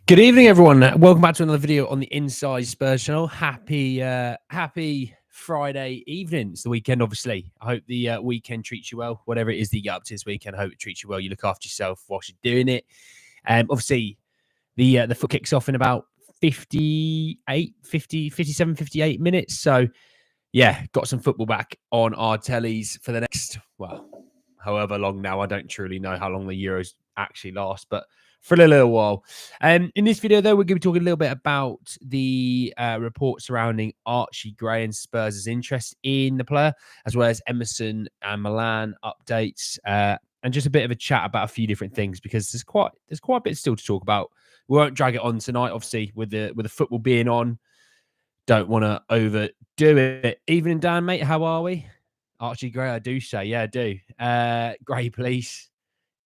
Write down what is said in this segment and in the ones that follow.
Good evening, everyone. Welcome back to another video on the Inside Spurs channel. Happy Friday evening. It's the weekend, obviously. I hope the weekend treats you well. Whatever it is that you get up to this weekend, I hope it treats you well. You look after yourself whilst you're doing it. Obviously, the foot kicks off in about 57, 58 minutes. So, yeah, got some football back on our tellies for the next, well, however long now. I don't truly know how long the Euros actually last, but for a little while. In this video, though, we're going to be talking a little bit about the report surrounding Archie Gray and Spurs' interest in the player, as well as Emerson and Milan updates, and just a bit of a chat about a few different things because there's quite a bit still to talk about. We won't drag it on tonight, obviously, with the football being on. Don't want to overdo it. Evening, Dan, mate. How are we? Archie Gray, I do say. Yeah, I do. Gray, please.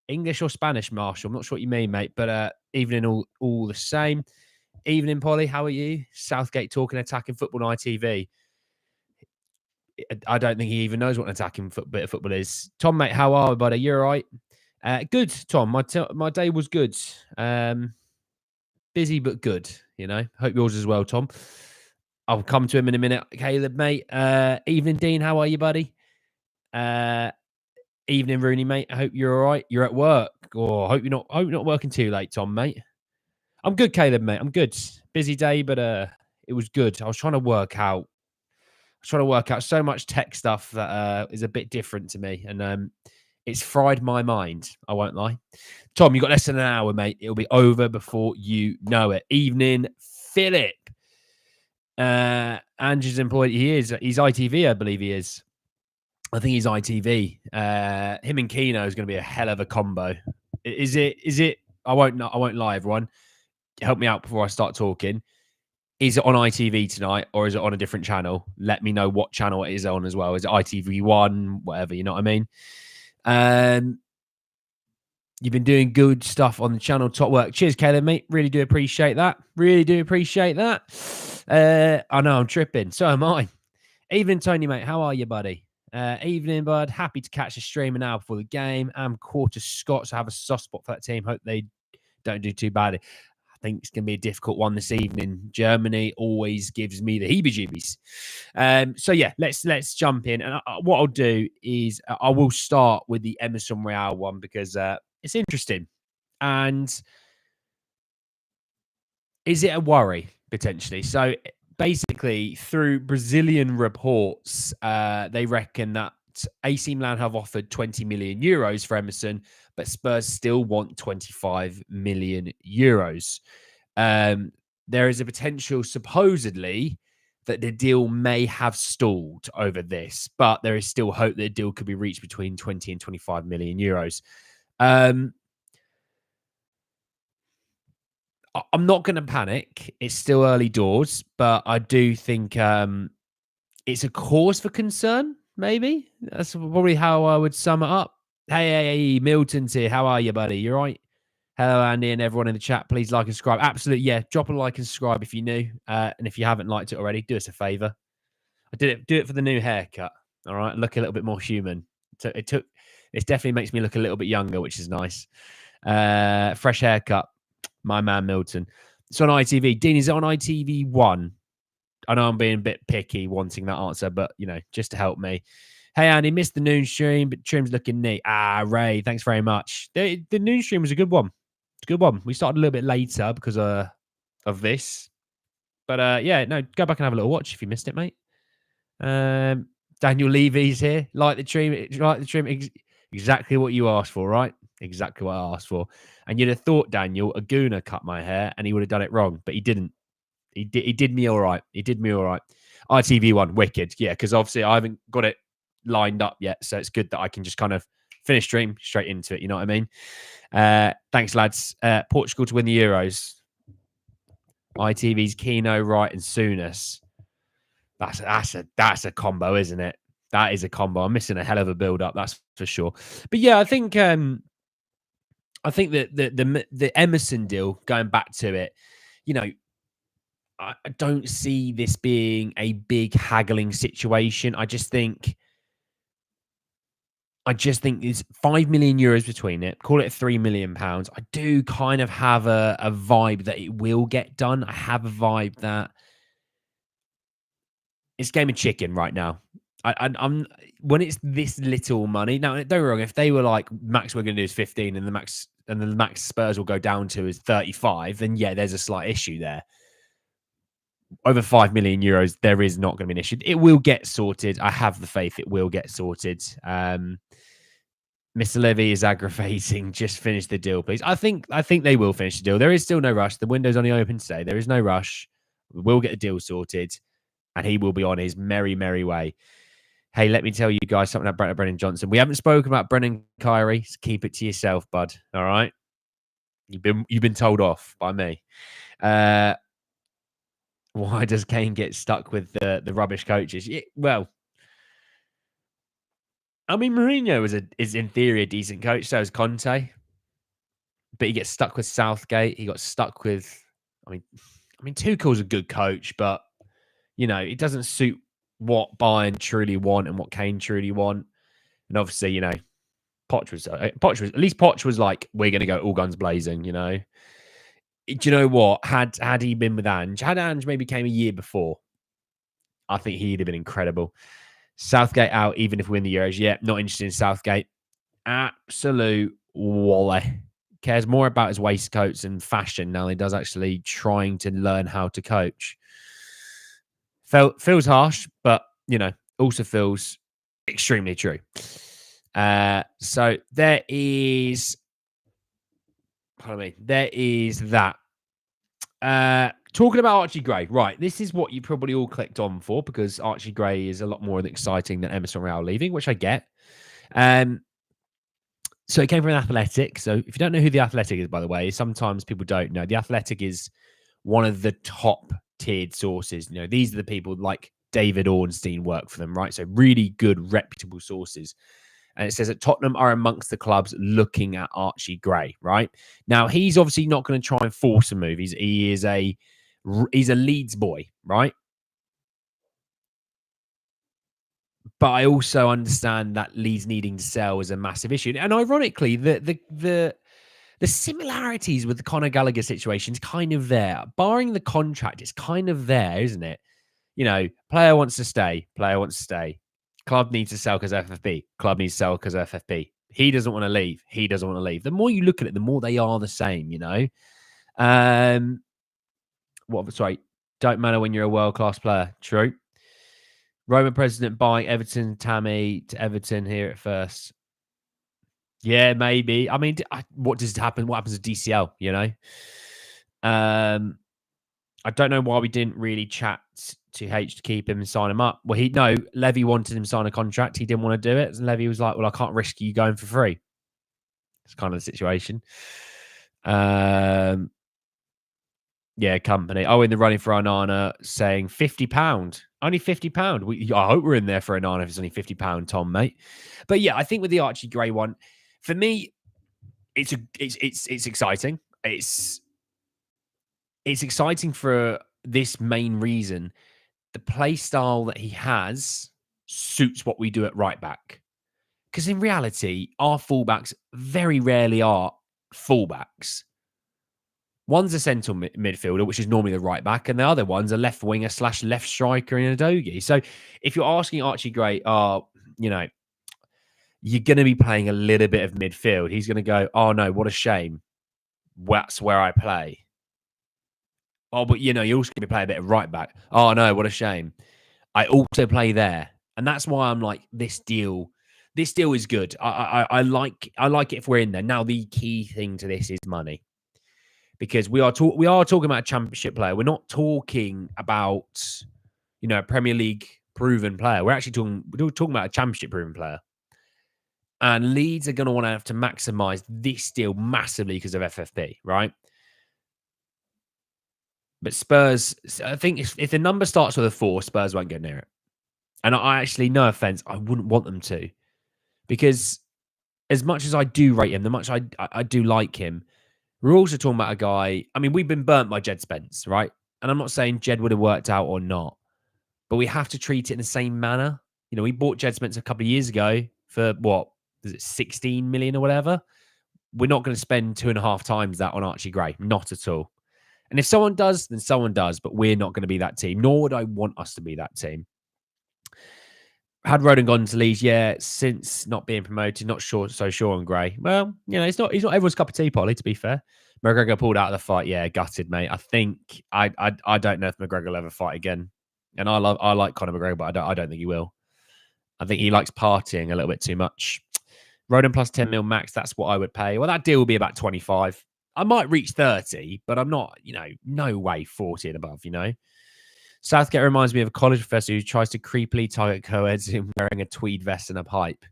English or Spanish, Marshall? I'm not sure what you mean, mate, but evening all the same. Evening, Polly. How are you? Southgate talking attacking football on ITV. I don't think he even knows what an attacking bit of football is. Tom, mate, how are we, buddy? You're all right? Good, Tom. My day was good. Busy but good, you know. Hope yours as well, Tom. I'll come to him in a minute. Caleb, mate. Evening, Dean. How are you, buddy? Evening, Rooney, mate. I hope you're all right. You're at work. Oh, I hope you're not working too late, Tom, mate. I'm good, Caleb, mate. I'm good. Busy day, but it was good. I was trying to work out so much tech stuff that is a bit different to me, and it's fried my mind. I won't lie. Tom, you got less than an hour, mate. It'll be over before you know it. Evening, Philip. Ange's employed. He's ITV, I believe he is. I think he's ITV. Him and Keno is going to be a hell of a combo. Is it? I won't lie, everyone. Help me out before I start talking. Is it on ITV tonight or is it on a different channel? Let me know what channel it is on as well. Is it ITV1? Whatever, you know what I mean? You've been doing good stuff on the channel. Top work. Cheers, Caleb, mate. Really do appreciate that. I know I'm tripping. So am I. Evening, Tony, mate. How are you, buddy? Evening, bud. Happy to catch the streamer now before the game. I'm quarter Scots. I have a soft spot for that team. Hope they don't do too badly. I think it's going to be a difficult one this evening. Germany always gives me the heebie-jeebies. So yeah, let's jump in. And what I'll do is I will start with the Emerson Royale one because it's interesting. And is it a worry potentially? So basically, through Brazilian reports, they reckon that AC Milan have offered 20 million euros for Emerson, but Spurs still want 25 million euros. There is a potential, supposedly, that the deal may have stalled over this, but there is still hope that the deal could be reached between 20 and 25 million euros. I'm not going to panic. It's still early doors, but I do think it's a cause for concern, maybe. That's probably how I would sum it up. Hey, Milton's here. How are you, buddy? You all right? Hello, Andy, and everyone in the chat. Please like and subscribe. Absolutely, yeah. Drop a like and subscribe if you're new. And if you haven't liked it already, do us a favor. Do it for the new haircut. All right? Look a little bit more human. It definitely makes me look a little bit younger, which is nice. Fresh haircut. My man Milton. It's on ITV. Dean, is it on ITV1? I know I'm being a bit picky wanting that answer, but, you know, just to help me. Hey, Andy, missed the noon stream, but trim's looking neat. Ray, thanks very much. The noon stream was a good one. It's a good one. We started a little bit later because of this. But, yeah, no, go back and have a little watch if you missed it, mate. Daniel Levy's here. Like the trim. Exactly what you asked for, right? Exactly what I asked for. And you'd have thought, Daniel, Aguna cut my hair and he would have done it wrong, but he didn't. He did me all right. ITV1, wicked. Yeah, because obviously I haven't got it lined up yet, so it's good that I can just kind of finish stream straight into it. You know what I mean? Thanks, lads. Portugal to win the Euros. ITV's Keno, Wright, and Souness. That's a combo, isn't it? That is a combo. I'm missing a hell of a build-up, that's for sure. But yeah, I think that the Emerson deal, going back to it, you know, I don't see this being a big haggling situation. I just think I just think there's €5 million between it. Call it £3 million. I do kind of have a vibe that it will get done. I have a vibe that it's game of chicken right now. I'm when it's this little money. Now, don't get me wrong. If they were like max, we're going to do is 15, and the max Spurs will go down to is 35, then yeah, there's a slight issue there. Over €5 million, there is not going to be an issue. It will get sorted. I have the faith it will get sorted. Mr. Levy is aggravating. Just finish the deal, please. I think they will finish the deal. There is still no rush. The window's only open today. There is no rush. We'll get the deal sorted, and he will be on his merry, merry way. Hey, let me tell you guys something about Brennan Johnson. We haven't spoken about Brennan Kyrie. So keep it to yourself, bud. All right. You've been told off by me. Why does Kane get stuck with the rubbish coaches? Yeah, well, I mean, Mourinho is in theory a decent coach. So is Conte, but he gets stuck with Southgate. He got stuck with. I mean, Tuchel's a good coach, but it doesn't suit what Bayern truly want and what Kane truly want. And obviously, Poch was at least Poch was like, we're going to go all guns blazing. Do you know what? Had he been with Ange, had Ange maybe came a year before, I think he'd have been incredible. Southgate out, even if we win the Euros. Yeah, not interested in Southgate. Absolute wally. Cares more about his waistcoats and fashion now than he does actually trying to learn how to coach. Feels harsh, but also feels extremely true. So there is that. Talking about Archie Gray, right? This is what you probably all clicked on for because Archie Gray is a lot more exciting than Emerson Royale leaving, which I get. So it came from an Athletic. So if you don't know who the Athletic is, by the way, sometimes people don't know. The Athletic is one of the top tiered sources. These are the people like David Ornstein work for them, right? So really good, reputable sources. And it says that Tottenham are amongst the clubs looking at Archie Gray, right? Now, he's obviously not going to try and force a move. He's a Leeds boy, right? But I also understand that Leeds needing to sell is a massive issue. And ironically, the similarities with the Conor Gallagher situation is kind of there. Barring the contract, it's kind of there, isn't it? Player wants to stay. Player wants to stay. Club needs to sell because FFP. Club needs to sell because FFP. He doesn't want to leave. He doesn't want to leave. The more you look at it, the more they are the same, Sorry. Don't matter when you're a world-class player. True. Roman president buying Everton Tammy to Everton here at first. Yeah, maybe. I mean, what does happen? What happens to DCL, I don't know why we didn't really chat to H to keep him and sign him up. Well, Levy wanted him to sign a contract. He didn't want to do it. And Levy was like, well, I can't risk you going for free. It's kind of the situation. Yeah, company. Oh, in the running for Onana saying £50. Only £50. I hope we're in there for Onana if it's only £50, Tom, mate. But yeah, I think with the Archie Gray one, for me, it's exciting. It's exciting for this main reason. The play style that he has suits what we do at right back. Because in reality, our fullbacks very rarely are fullbacks. One's a central midfielder, which is normally the right back, and the other one's a left winger / left striker in a Dogi. So if you're asking Archie Gray, you're going to be playing a little bit of midfield, he's going to go, oh no, what a shame. That's where I play. Oh, but you're also going to play a bit of right back. Oh no, what a shame. I also play there. And that's why I'm like, this deal is good. I like it if we're in there. Now, the key thing to this is money. Because we are talking about a championship player. We're not talking about, a Premier League proven player. We're talking about a championship proven player. And Leeds are going to want to have to maximize this deal massively because of FFP, right? But Spurs, I think if the number starts with a 4, Spurs won't go near it. And I actually, no offense, I wouldn't want them to. Because as much as I do rate him, the much I do like him, we're also talking about a guy. I mean, we've been burnt by Jed Spence, right? And I'm not saying Jed would have worked out or not, but we have to treat it in the same manner. We bought Jed Spence a couple of years ago for what? is it 16 million or whatever? We're not going to spend 2.5 times that on Archie Gray. Not at all. And if someone does, then someone does. But we're not going to be that team, nor would I want us to be that team. Had Roden gone to Leeds, yeah, since not being promoted, not sure on Gray. Well, he's not everyone's cup of tea, Polly, to be fair. McGregor pulled out of the fight, yeah, gutted, mate. I think I don't know if McGregor will ever fight again. And I like Conor McGregor, but I don't think he will. I think he likes partying a little bit too much. Roden plus 10 mil max, that's what I would pay. Well, that deal will be about 25. I might reach 30, but I'm not, no way 40 and above, Southgate reminds me of a college professor who tries to creepily target co-eds in wearing a tweed vest and a pipe.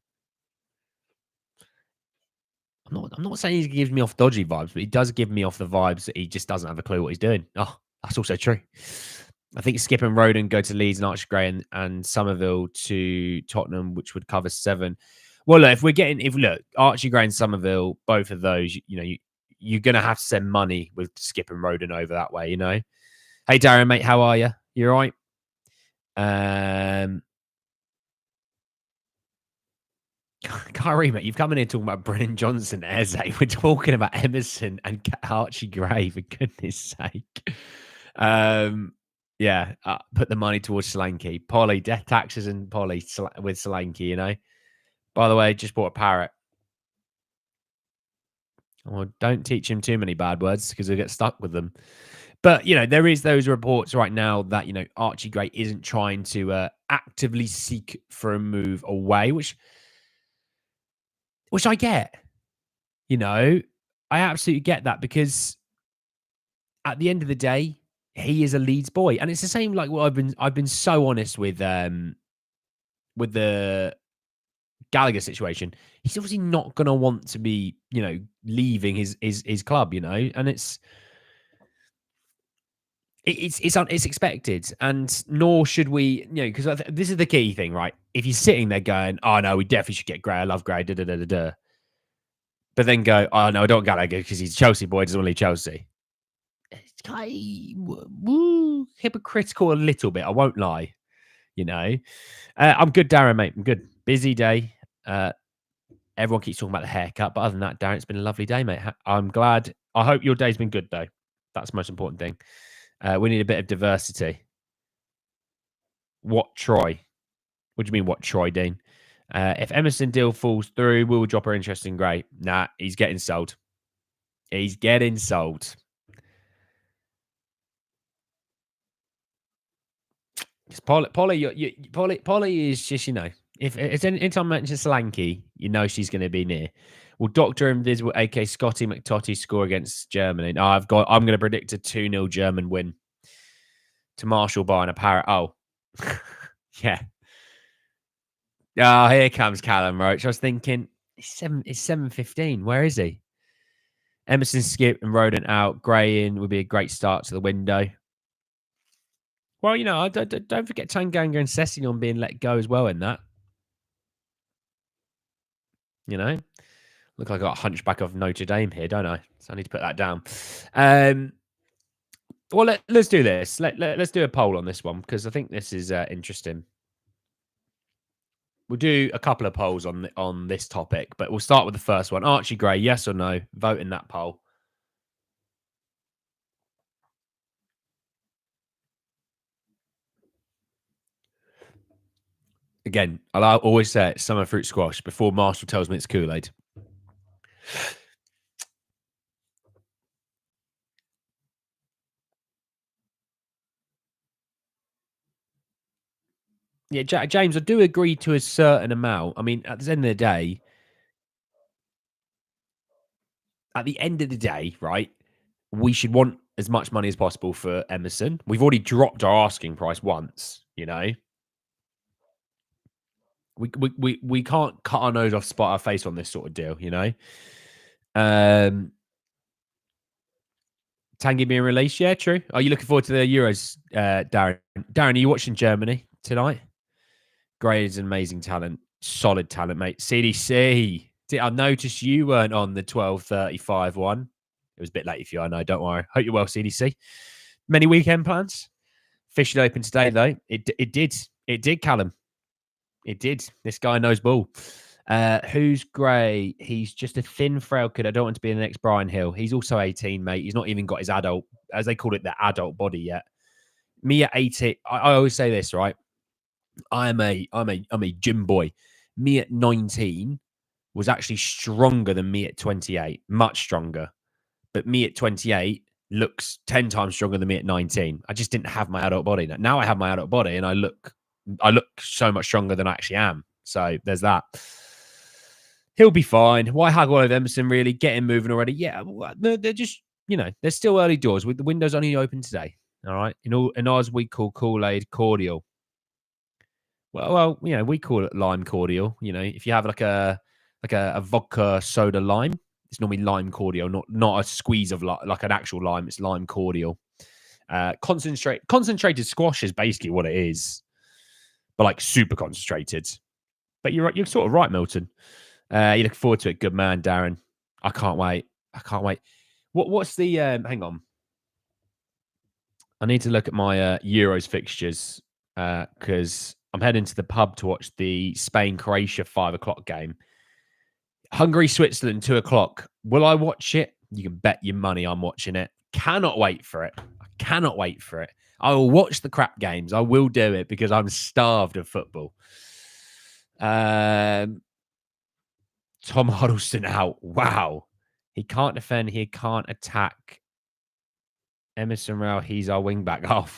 I'm not saying he gives me off dodgy vibes, but he does give me off the vibes that he just doesn't have a clue what he's doing. Oh, that's also true. I think Skip and Roden go to Leeds and Archie Gray and Somerville to Tottenham, which would cover 7. Well, look, if Archie Gray and Somerville, both of those, you're going to have to send money with Skip and Roden over that way, Hey, Darren, mate, how are you? You all right? Kyrie, mate, you've come in here talking about Brennan Johnson, Eze. We're talking about Emerson and Archie Gray, for goodness sake. Yeah, put the money towards Solanke. Polly, death taxes and Polly with Solanke, By the way, just bought a parrot. Well, don't teach him too many bad words because he'll get stuck with them. But, there is those reports right now that, Archie Gray isn't trying to actively seek for a move away, which I get. I absolutely get that because at the end of the day, he is a Leeds boy. And it's the same like what I've been so honest with the Gallagher situation. He's obviously not going to want to be, leaving his club, and it's expected, and nor should we, because this is the key thing, right? If you're sitting there going, "Oh no, we definitely should get Gray. I love Gray," but then go, "Oh no, I don't want Gallagher because he's a Chelsea boy. Doesn't want to leave Chelsea." It's kind of hypocritical a little bit. I won't lie. I'm good, Darren, mate. I'm good. Busy day. Everyone keeps talking about the haircut, but other than that, Darren, it's been a lovely day, mate. I'm glad. I hope your day's been good, though. That's the most important thing. We need a bit of diversity. What Troy? What do you mean, what Troy, Dean? If Emerson deal falls through, we will drop our interest in Gray. Nah, he's getting sold. He's getting sold. Polly is just, if it's anytime I mention Solanke, she's going to be near. Will Dr. Invisible, aka Scotty McTotty, score against Germany? No, I'm going to predict a 2-0 German win to Marshall buying a parrot. Oh, yeah. Oh, here comes Callum Roach. I was thinking, it's 7:15. Where is he? Emerson, Skip, and Roden out. Gray in would be a great start to the window. Well, don't forget Tanganga and Sessegnon being let go as well in that. Look like I got a hunchback of Notre Dame here, don't I? So I need to put that down. Well, let's do this. Let's do a poll on this one because I think this is interesting. We'll do a couple of polls on this topic, but we'll start with the first one. Archie Gray, yes or no? Vote in that poll. Again, I'll always say it, summer fruit squash before Marshall tells me it's Kool-Aid. Yeah, James, I do agree to a certain amount. I mean, at the end of the day, right, we should want as much money as possible for Emerson. We've already dropped our asking price once, We can't cut our nose off, spot our face on this sort of deal, Tanguy being released, yeah, true. Are you looking forward to the Euros, Darren? Darren, are you watching Germany tonight? Gray is an amazing talent, solid talent, mate. CDC. I noticed you weren't on the 12:35 one. It was a bit late for you, I know. Don't worry. Hope you're well, CDC. Many weekend plans? Officially open today, though. It did, Callum. It did. This guy knows ball. Who's Gray? He's just a thin, frail kid. I don't want to be the next Brian Hill. He's also 18, mate. He's not even got his adult, as they call it, the adult body yet. Me at 18, I always say this, right? I'm a gym boy. Me at 19 was actually stronger than me at 28, much stronger. But me at 28 looks 10 times stronger than me at 19. I just didn't have my adult body. Now I have my adult body and I look so much stronger than I actually am. So there's that. He'll be fine. Why haggle over Emerson, really? Get him moving already. Yeah, they're just, they're still early doors. With the windows only open today. All right. In ours, we call Kool-Aid cordial. Well, we call it lime cordial. If you have like a vodka soda lime, it's normally lime cordial, not a squeeze of like an actual lime. It's lime cordial. Concentrated squash is basically what it is, but like super concentrated. But you're right. You're sort of right, Milton. You look forward to it. Good man, Darren. I can't wait. What's the hang on. I need to look at my Euros fixtures because I'm heading to the pub to watch the Spain-Croatia 5:00 game. Hungary-Switzerland 2:00. Will I watch it? You can bet your money I'm watching it. Cannot wait for it. I cannot wait for it. I will watch the crap games. I will do it because I'm starved of football. Tom Huddleston out. Wow. He can't defend. He can't attack. Emerson Royale, he's our wingback. Oh,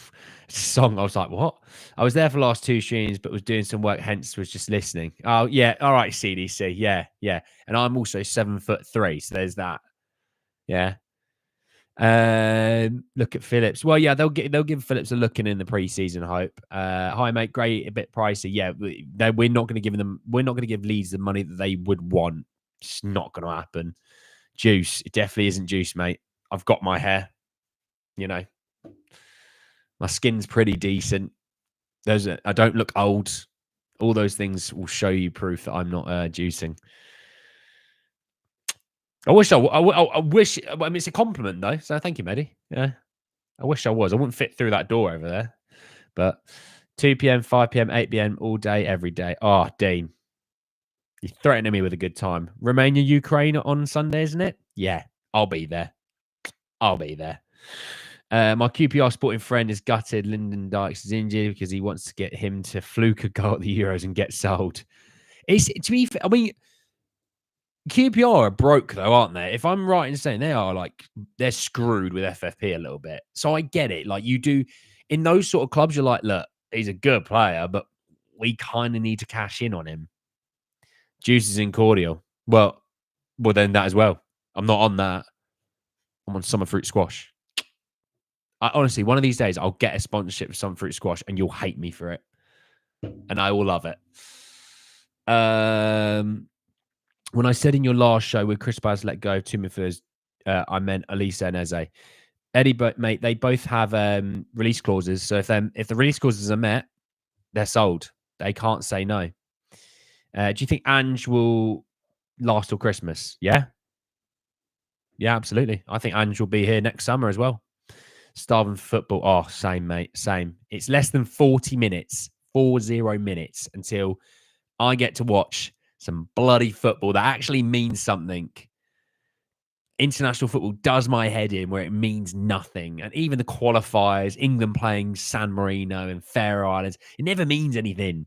song. I was like, what? I was there for the last 2 streams, but was doing some work, hence was just listening. Oh, yeah. All right, CDC. Yeah. And I'm also 7'3", so there's that. Yeah. Look at Phillips. Well, yeah, they'll give Phillips a look in the preseason. I hope. Hi, mate. Great, a bit pricey. Yeah, we're not going to give them. We're not going to give Leeds the money that they would want. It's not going to happen. Juice. It definitely isn't juice, mate. I've got my hair. My skin's pretty decent. I don't look old. All those things will show you proof that I'm not juicing. I wish. I wish. I mean, it's a compliment though. So thank you, Mehdi. Yeah, I wish I was. I wouldn't fit through that door over there. But 2 p.m., 5 p.m., 8 p.m. all day, every day. Oh, Dean, you're threatening me with a good time. Romania, Ukraine on Sunday, isn't it? Yeah, I'll be there. My QPR sporting friend is gutted. Lyndon Dykes is injured because he wants to get him to fluke a goal at the Euros and get sold. To be fair, I mean, QPR are broke though, aren't they? If I'm right in saying they're screwed with FFP a little bit. So I get it. Like you do in those sort of clubs, you're like, look, he's a good player, but we kind of need to cash in on him. Juice is in cordial. Well, then that as well. I'm not on that. I'm on summer fruit squash. Honestly, one of these days, I'll get a sponsorship for some fruit squash and you'll hate me for it. And I will love it. When I said in your last show with Chris Baz let go of two midfielders, I meant Elisa and Eze. Eddie, but mate, they both have release clauses. So if the release clauses are met, they're sold. They can't say no. Do you think Ange will last till Christmas? Yeah. Yeah, absolutely. I think Ange will be here next summer as well. Starving football. Oh, same, mate. Same. It's less than 40 minutes, 40 minutes until I get to watch some bloody football that actually means something. International football does my head in where it means nothing. And even the qualifiers, England playing San Marino and Faroe Islands, it never means anything.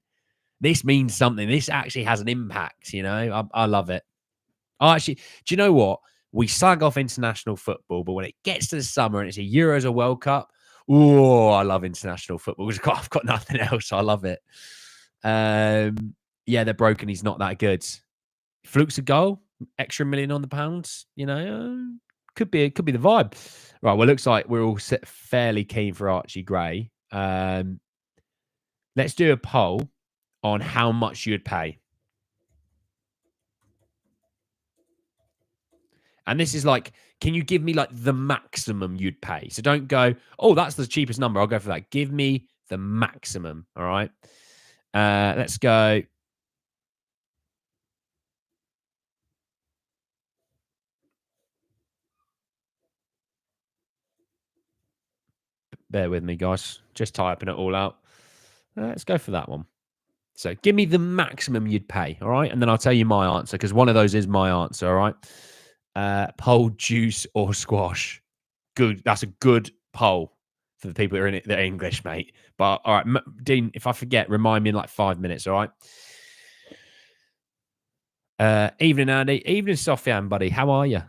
This means something. This actually has an impact, I love it. Do you know what? We slag off international football, but when it gets to the summer and it's a Euros or World Cup, I love international football. I've got nothing else. I love it. Yeah, they're broken. He's not that good. Flukes a goal, extra £1 million on the pounds. Could be the vibe. Right. Well, it looks like we're all fairly keen for Archie Gray. Let's do a poll on how much you'd pay. And this is like, can you give me like the maximum you'd pay? So don't go, oh, that's the cheapest number. I'll go for that. Give me the maximum. All right. Let's go. Bear with me, guys. Just typing it all out. Let's go for that one. So give me the maximum you'd pay, all right? And then I'll tell you my answer because one of those is my answer, all right? Pole, juice, or squash. Good. That's a good poll for the people that are in it that are English, mate. But all right, Dean, if I forget, remind me in like 5 minutes, all right? Evening, Andy. Evening, Sofian, buddy. How are you?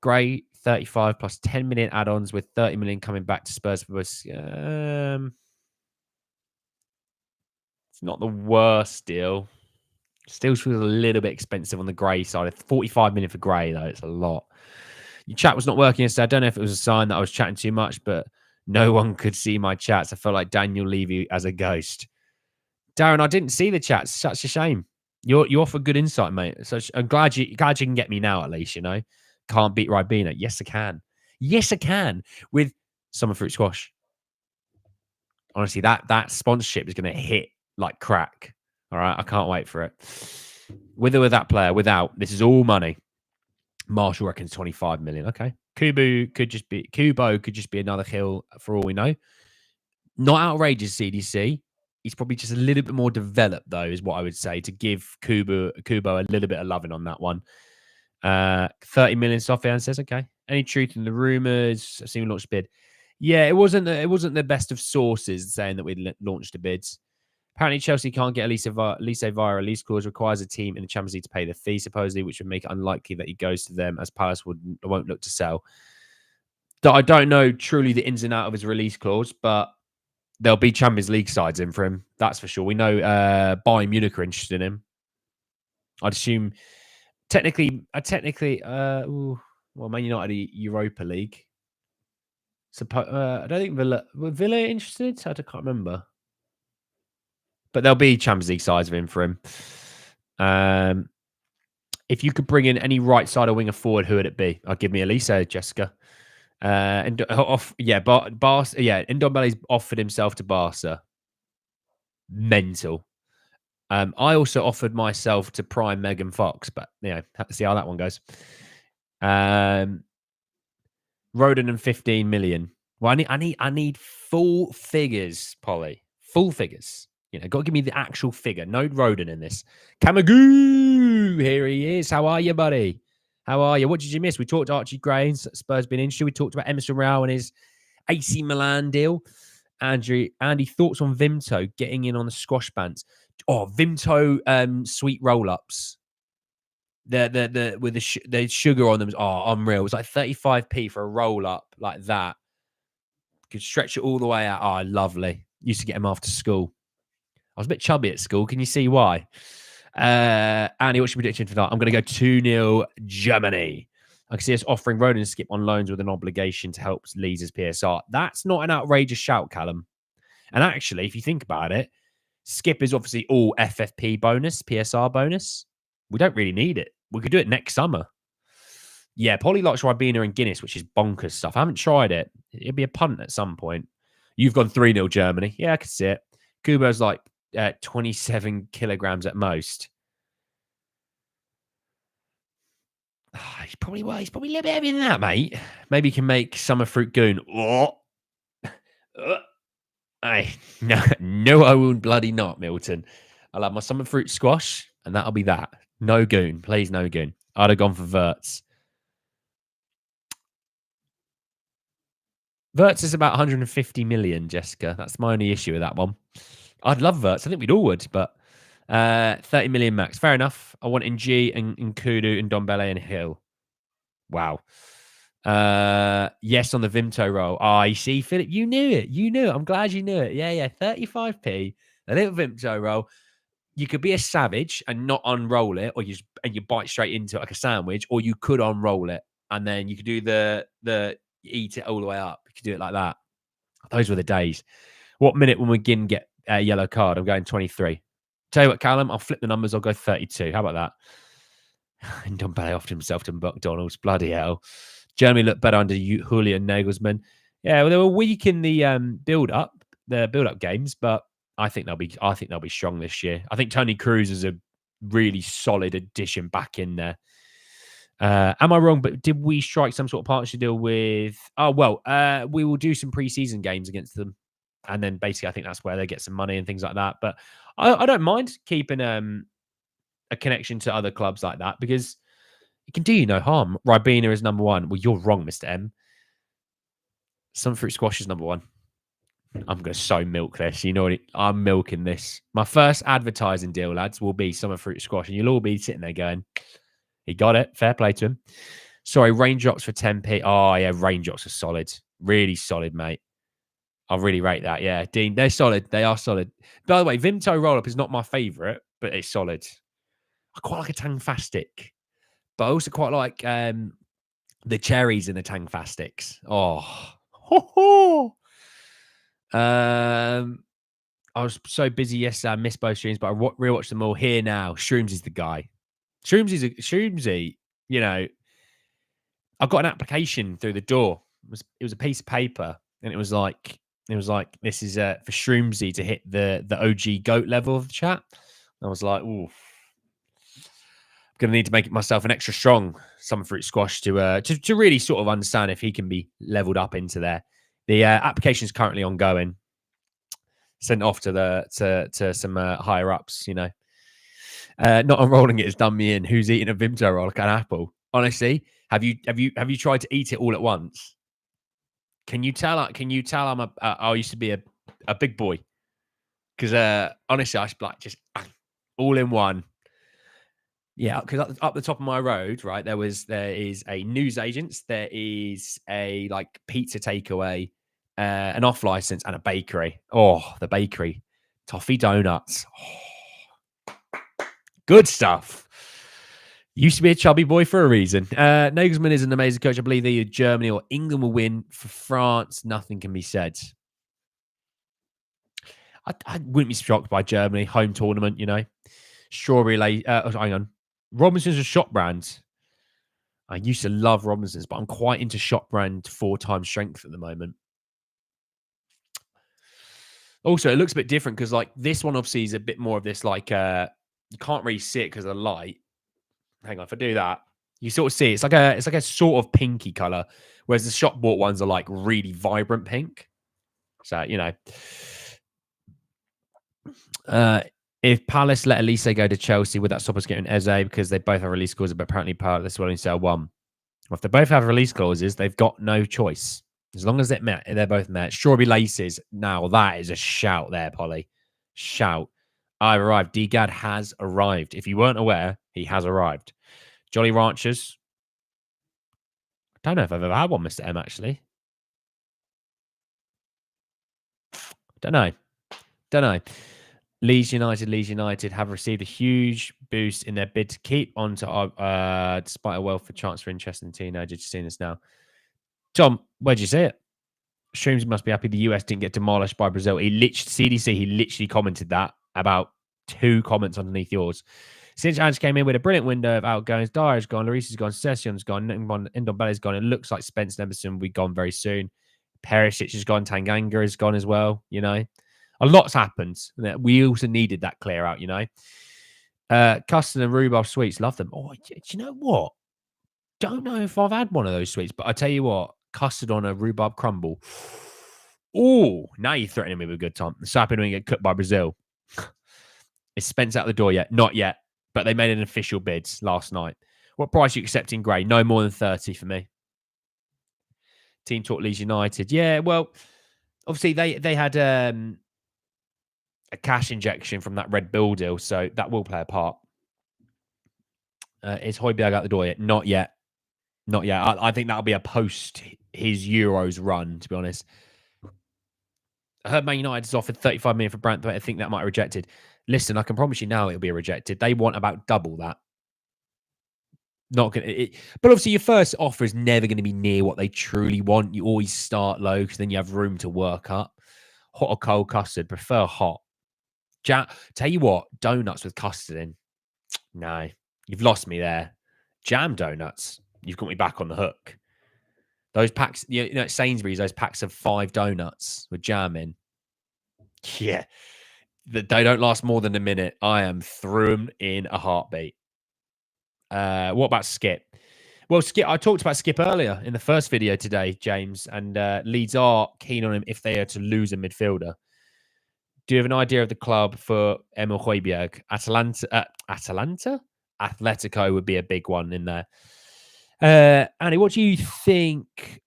Gray, 35 plus 10 million add-ons with 30 million coming back to Spurs for us. It's not the worst deal. Still feels a little bit expensive on the Gray side. 45 million for Gray, though. It's a lot. Your chat was not working yesterday. I don't know if it was a sign that I was chatting too much, but no one could see my chats. I felt like Daniel Levy as a ghost. Darren, I didn't see the chats. Such a shame. You offer good insight, mate. So I'm glad you can get me now, at least, you know. Can't beat Ribena. Yes, I can. Yes, I can. With summer fruit squash. Honestly, that sponsorship is going to hit like crack. All right, I can't wait for it. With or without player, without, this is all money. Marshall reckons 25 million. Okay. Kubo could just be another hill for all we know. Not outrageous, CDC. He's probably just a little bit more developed, though, is what I would say, to give Kubo a little bit of loving on that one. 30 million Sofian says, okay. Any truth in the rumours? I've seen we launched a bid. Yeah, it wasn't the best of sources saying that we'd launched the bids. Apparently, Chelsea can't get Elise via a release clause, requires a team in the Champions League to pay the fee, supposedly, which would make it unlikely that he goes to them, as Palace won't look to sell. I don't know truly the ins and outs of his release clause, but there'll be Champions League sides in for him. That's for sure. We know Bayern Munich are interested in him. I'd assume technically, well, Man United Europa League. I don't think were Villa interested. I can't remember. But there'll be Champions League sides of him for him. If you could bring in any right side or winger forward, who would it be? I'll give me Elise, Jessica. Ndombele's offered himself to Barca. Mental. I also offered myself to prime Megan Fox, but see how that one goes. Roden and 15 million. Well, I need full figures, Polly. Full figures. Got to give me the actual figure. No Roden in this. Kamagoo! Here he is. How are you, buddy? How are you? What did you miss? We talked to Archie Gray and Spurs being interested. We talked about Emerson Royale and his AC Milan deal. Andy, thoughts on Vimto getting in on the squash bands? Oh, Vimto sweet roll-ups. The with the sugar on them. Oh, unreal. It was like 35p for a roll-up like that. Could stretch it all the way out. Oh, lovely. Used to get them after school. I was a bit chubby at school. Can you see why? Andy, what's your prediction for that? I'm going to go 2-0 Germany. I can see us offering Roden Skip on loans with an obligation to help Leeds as PSR. That's not an outrageous shout, Callum. And actually, if you think about it, Skip is obviously all FFP bonus, PSR bonus. We don't really need it. We could do it next summer. Yeah, Polly likes Ribena and Guinness, which is bonkers stuff. I haven't tried it. It'll be a punt at some point. You've gone 3-0 Germany. Yeah, I can see it. Kubo's like 27 kilograms at most. He's probably a little bit heavier than that, mate. Maybe he can make summer fruit goon. No, I won't bloody not, Milton. I'll have my summer fruit squash, and that'll be that. No goon. Please, no goon. I'd have gone for Verts. Verts is about 150 million, Jessica. That's my only issue with that one. I'd love Verts. I think we'd all would, but 30 million max. Fair enough. I want NG and Kudu and Ndombele and Hill. Wow. Yes, on the Vimto roll. Oh, you see, Philip, you knew it. You knew it. I'm glad you knew it. Yeah. 35p. A little Vimto roll. You could be a savage and not unroll it, or you bite straight into it like a sandwich, or you could unroll it and then you could do the eat it all the way up. You could do it like that. Those were the days. What minute when McGinn get a yellow card? I'm going 23. Tell you what, Callum, I'll flip the numbers. I'll go 32. How about that? And Ndombele offered himself to McDonald's. Bloody hell. Germany looked better under Julian Nagelsmann. Yeah, well, they were weak in the build-up games, but I think they'll be strong this year. I think Tony Cruz is a really solid addition back in there. Am I wrong? But did we strike some sort of partnership deal with? Oh well, we will do some preseason games against them. And then basically, I think that's where they get some money and things like that. But I don't mind keeping a connection to other clubs like that because it can do you no harm. Ribena is number one. Well, you're wrong, Mr. M. Some fruit squash is number one. I'm going to so milk this. You know what? I'm milking this. My first advertising deal, lads, will be summer fruit squash. And you'll all be sitting there going, he got it. Fair play to him. Sorry, raindrops for 10p. Oh, yeah, raindrops are solid. Really solid, mate. I really rate that. Yeah, Dean, they're solid. They are solid. By the way, Vimto roll-up is not my favourite, but it's solid. I quite like a Tangfastic. But I also quite like the cherries in the Tangfastics. Oh. Ho, ho. I was so busy yesterday, I missed both streams, but I rewatched them all here now. Shrooms is the guy. Shroomsy, you know, I got an application through the door. It was a piece of paper, and it was like this is for Shroomsy to hit the OG GOAT level of the chat. I was like, ooh, I'm gonna need to make it myself an extra strong summer fruit squash to really sort of understand if he can be leveled up into there. The application is currently ongoing. Sent off to some higher ups, you know. Not unrolling it has done me in. Who's eating a Vimto roll like an apple? Honestly, have you tried to eat it all at once? Can you tell I used to be a big boy? Because honestly, I should like just all in one. Yeah, because up the top of my road, right, there is a newsagents, there is a like pizza takeaway, an off license, and a bakery. Oh, the bakery, toffee donuts. Oh, good stuff. Used to be a chubby boy for a reason. Nagelsmann is an amazing coach. I believe either Germany or England will win. For France, nothing can be said. I wouldn't be shocked by Germany home tournament. You know, strawberry. Hang on, Robinson's a shop brand. I used to love Robinson's, but I'm quite into shop brand 4x strength at the moment. Also, it looks a bit different because like this one obviously is a bit more of this like you can't really see it because of the light. Hang on, if I do that, you sort of see it's like a sort of pinky color, whereas the shop bought ones are like really vibrant pink. So you know, if Palace let Elise go to Chelsea, would that stop us getting Eze because they both have release clauses, but apparently Palace will only sell one. Well, if they both have release clauses, they've got no choice. As long as they're both met. Strawberry Laces. Now that is a shout there, Polly. Shout. I've arrived. DGAD has arrived. If you weren't aware, he has arrived. Jolly Ranchers. I don't know if I've ever had one, Mr. M, actually. Don't know. Leeds United have received a huge boost in their bid to keep on to despite a wealth of chance for interest in teenagers. Just seeing this now. Tom, where'd you see it? Shrooms must be happy the US didn't get demolished by Brazil. He literally commented that about 2 comments underneath yours. Since Ange came in with a brilliant window of outgoings, Dyer's gone, Lloris's gone, Session's gone, Ndombele's gone. It looks like Spence and Emerson will be gone very soon. Perisic has gone, Tanganga is gone as well, you know. A lot's happened. We also needed that clear out, you know. Custard and rhubarb sweets, love them. Oh, do you know what? Don't know if I've had one of those sweets, but I tell you what, custard on a rhubarb crumble. Oh, now you're threatening me with a good time. So happy to get cooked by Brazil. Is Spence out the door yet? Not yet, but they made an official bid last night. What price are you accepting, Gray? No more than 30 for me. Team Talk Leeds United. Yeah, well, obviously they had a cash injection from that Red Bull deal, so that will play a part. Is Højbjerg out the door yet? Not yet. I think that'll be a post his Euros run, to be honest. I heard Man United's offered 35 million for Brandt, but I think that might have rejected. Listen, I can promise you now it'll be rejected. They want about double that. Not gonna, but obviously your first offer is never going to be near what they truly want. You always start low because then you have room to work up. Hot or cold custard? Prefer hot. Tell you what, donuts with custard in. No, you've lost me there. Jam donuts. You've got me back on the hook. Those packs, you know, at Sainsbury's, those packs of 5 donuts with jam in. Yeah. They don't last more than a minute. I am through them in a heartbeat. What about Skip? Well, Skip, I talked about Skip earlier in the first video today, James, and Leeds are keen on him if they are to lose a midfielder. Do you have an idea of the club for Emil Højbjerg? Atalanta? Atletico would be a big one in there. Andy, what do you think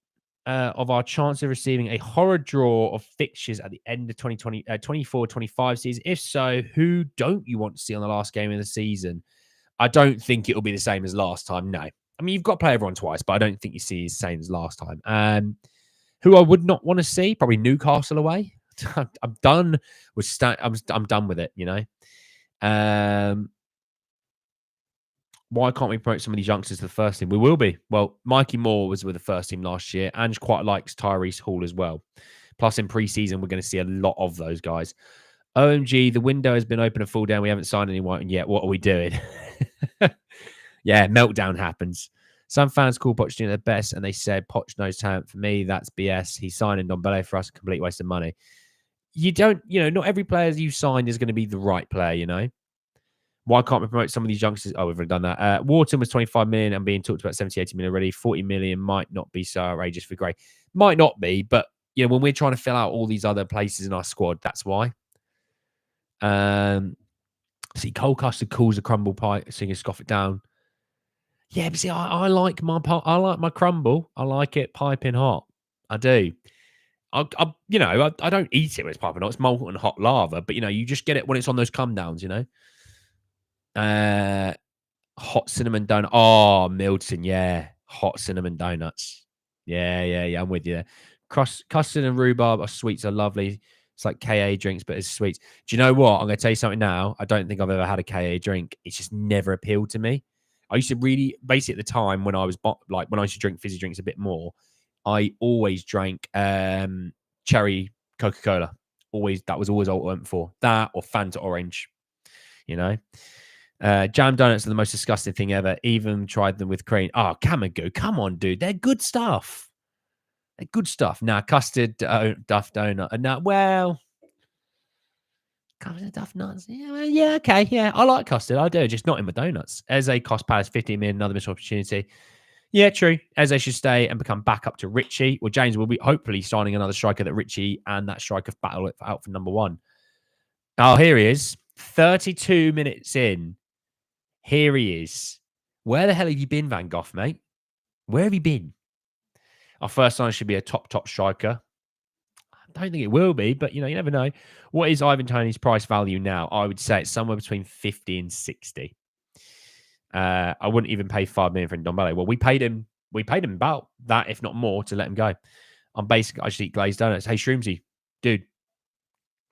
of our chance of receiving a horror draw of fixtures at the end of 24-25 season? If so, who don't you want to see on the last game of the season? I don't think it'll be the same as last time, no. I mean, you've got to play everyone twice, but I don't think you see the same as last time. Who I would not want to see, probably Newcastle away. I'm done with I'm done with it, you know. Why can't we promote some of these youngsters to the first team? We will be. Well, Mikey Moore was with the first team last year. Ange quite likes Tyrese Hall as well. Plus, in pre-season, we're going to see a lot of those guys. OMG, the window has been open a full day. We haven't signed anyone yet. What are we doing? Yeah, meltdown happens. Some fans call Pochettino the best, and they said Poch knows talent. For me, that's BS. He's signing Ndombele for us, a complete waste of money. Not every player you signed is going to be the right player, you know. Why can't we promote some of these youngsters? Oh, we've already done that. Wharton was 25 million and being talked about 70, 80 million already. 40 million might not be so outrageous for Gray. Might not be, but you know, when we're trying to fill out all these other places in our squad, that's why. See, Cole Custer calls a crumble pie, so you can scoff it down. Yeah, but see, I like my crumble. I like it piping hot. I do. I don't eat it when it's piping hot. It's molten hot lava, but you just get it when it's on those come downs, Hot cinnamon donut. Oh, Milton, yeah. Hot cinnamon donuts. Yeah. I'm with you there. Custard and rhubarb sweets are lovely. It's like KA drinks, but it's sweets. Do you know what? I'm going to tell you something now. I don't think I've ever had a KA drink. It's just never appealed to me. I used to really, basically at the time when I was when I used to drink fizzy drinks a bit more, I always drank cherry Coca-Cola. That was always all I went for. That or Fanta Orange, Jam donuts are the most disgusting thing ever. Even tried them with cream. Oh, Kamagoo. Come on, dude. They're good stuff. Custard Duff donut. Well, custard Duff nuts. Yeah, okay. Yeah, I like custard. I do. Just not in my donuts. Eze cost Palace 15 million. Another missed opportunity. Yeah, true. Eze should stay and become backup to Richie. Well, James will be hopefully signing another striker that Richie and that striker battle out for number one. Oh, here he is. 32 minutes in. Here he is. Where the hell have you been, Van Gogh, mate? Where have you been? Our first sign should be a top striker. I don't think it will be, but you never know. What is Ivan Toney's price value now? I would say it's somewhere between 50 and 60. I wouldn't even pay 5 million for Ndombele. Well, we paid him about that, if not more, to let him go. I just eat glazed donuts. Hey, Shroomsy, dude,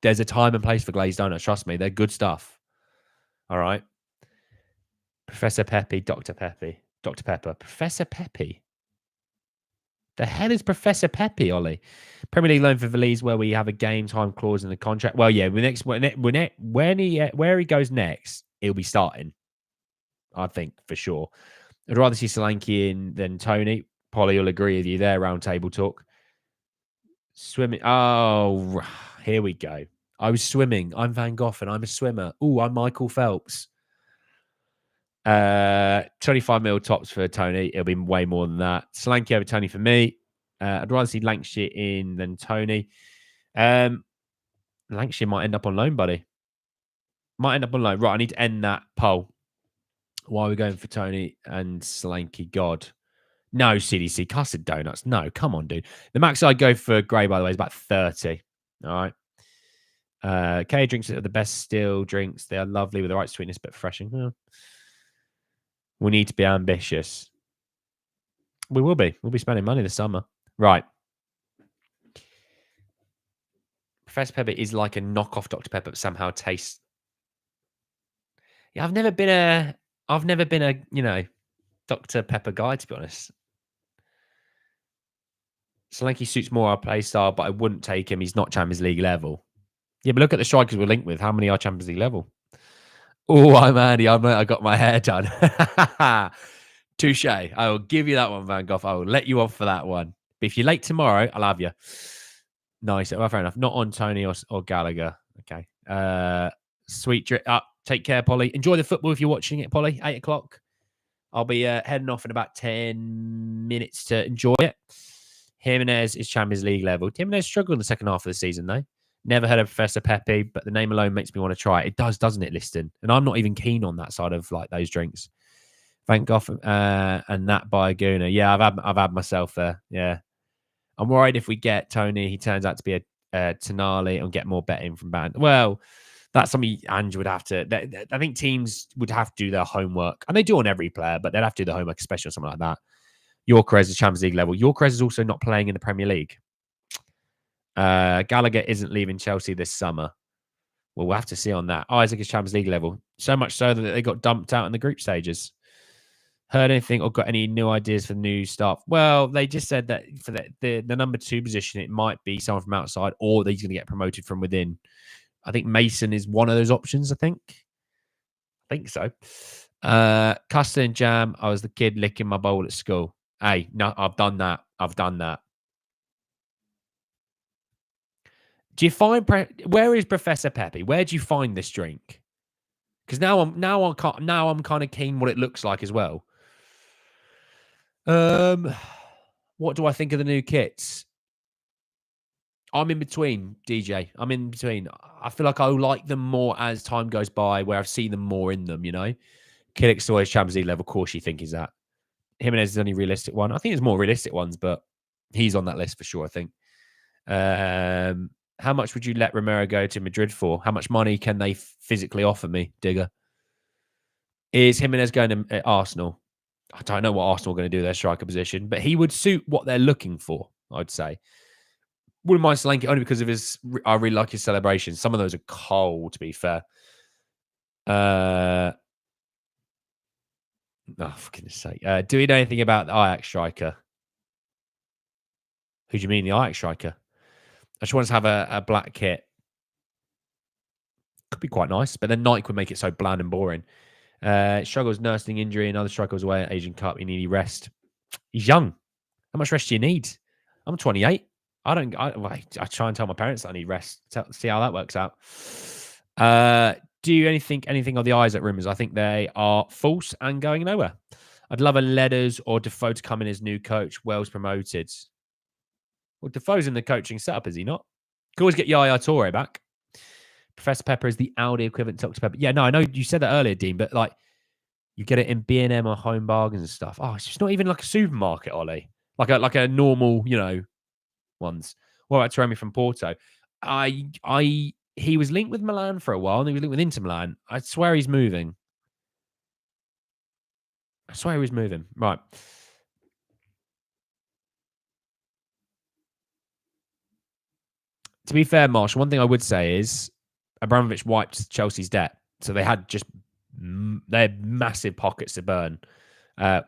there's a time and place for glazed donuts. Trust me, they're good stuff. All right. Professor Pepe, Dr. Pepe, Dr. Pepper, Professor Pepe. The hell is Professor Pepe, Ollie? Premier League loan for Valise, where we have a game time clause in the contract. Well, yeah, where he goes next, he'll be starting. I think for sure. I'd rather see Solanke in than Tony. Polly will agree with you there. Round table talk. Swimming. Oh, here we go. I was swimming. I'm Van Gogh and I'm a swimmer. Oh, I'm Michael Phelps. 25 mil tops for Tony. It'll be way more than that. Solanke over Tony for me. I'd rather see Lancashire in than Tony. Lancashire might end up on loan, buddy. Might end up on loan. Right, I need to end that poll. Why are we going for Tony and Solanke? God. No, CDC. Custard donuts. No, come on, dude. The max I'd go for Gray, by the way, is about 30. All right. K drinks are the best still drinks. They are lovely with the right sweetness, but refreshing. We need to be ambitious. We will be. We'll be spending money this summer. Right. Professor Pepper is like a knockoff Dr. Pepper, but somehow tastes. Yeah, I've never been a, Dr. Pepper guy, to be honest. Solanke suits more our play style, but I wouldn't take him. He's not Champions League level. Yeah, but look at the strikers we're linked with. How many are Champions League level? Oh, I'm Andy. I got my hair done. Touche. I will give you that one, Van Gogh. I will let you off for that one. But if you're late tomorrow, I'll have you. Nice. Well, fair enough. Not on Tony or Gallagher. Okay. Sweet drip. Take care, Polly. Enjoy the football if you're watching it, Polly. 8 o'clock. I'll be heading off in about 10 minutes to enjoy it. Jimenez is Champions League level. Jimenez struggled in the second half of the season, though. Never heard of Professor Pepe, but the name alone makes me want to try it. It does, doesn't it, Liston? And I'm not even keen on that side of like those drinks. Thank God for, and that by Guna. Yeah, I've had myself there. Yeah, I'm worried if we get Tony, he turns out to be a Tonali and get more betting from Band. Well, that's something Ange would have to. I think teams would have to do their homework, and they do on every player, but they'd have to do the homework, especially on something like that. Yorkeres is Champions League level. Yorkeres is also not playing in the Premier League. Gallagher isn't leaving Chelsea this summer. Well, we'll have to see on that. Isaac is Champions League level. So much so that they got dumped out in the group stages. Heard anything or got any new ideas for new stuff? Well, they just said that for the number 2 position, it might be someone from outside or he's going to get promoted from within. I think Mason is one of those options, I think so. Custard and jam. I was the kid licking my bowl at school. Hey, no, I've done that. Do you find where is Professor Pepe? Where do you find this drink? Because now I'm kind of keen what it looks like as well. What do I think of the new kits? I'm in between, DJ. I'm in between. I feel like I like them more as time goes by, where I've seen them more in them, you know? Killick's always Champions League level. Of course you think he's that. Jimenez is the only realistic one. I think there's more realistic ones, but he's on that list for sure, I think. How much would you let Romero go to Madrid for? How much money can they physically offer me, Digger? Is Jimenez going to Arsenal? I don't know what Arsenal are going to do their striker position, but he would suit what they're looking for, I'd say. Wouldn't mind Solanke only because of I really like his celebrations. Some of those are cold, to be fair. Oh, for goodness sake. Do we know anything about the Ajax striker? Who do you mean, the Ajax striker? I just want to have a black kit. Could be quite nice, but then Nike would make it so bland and boring. Struggles nursing injury, another striker was away at Asian Cup. He needed rest. He's young. How much rest do you need? I'm 28. I try and tell my parents that I need rest. See how that works out. Do you think anything of the Isaac rumours? I think they are false and going nowhere. I'd love a Ledders or Defoe to come in as new coach. Wells promoted. Well, Defoe's in the coaching setup, is he not? Could always get Yaya Toure back. Professor Pepper is the Aldi equivalent to Dr. Pepper. Yeah, no, I know you said that earlier, Dean, but like you get it in B&M or Home Bargains and stuff. Oh, it's just not even like a supermarket, Ollie. Like a normal, ones. What about Taremi from Porto? He was linked with Milan for a while, and he was linked with Inter Milan. I swear he's moving. Right. To be fair, Marsh, one thing I would say is Abramovich wiped Chelsea's debt. So they had massive pockets to burn.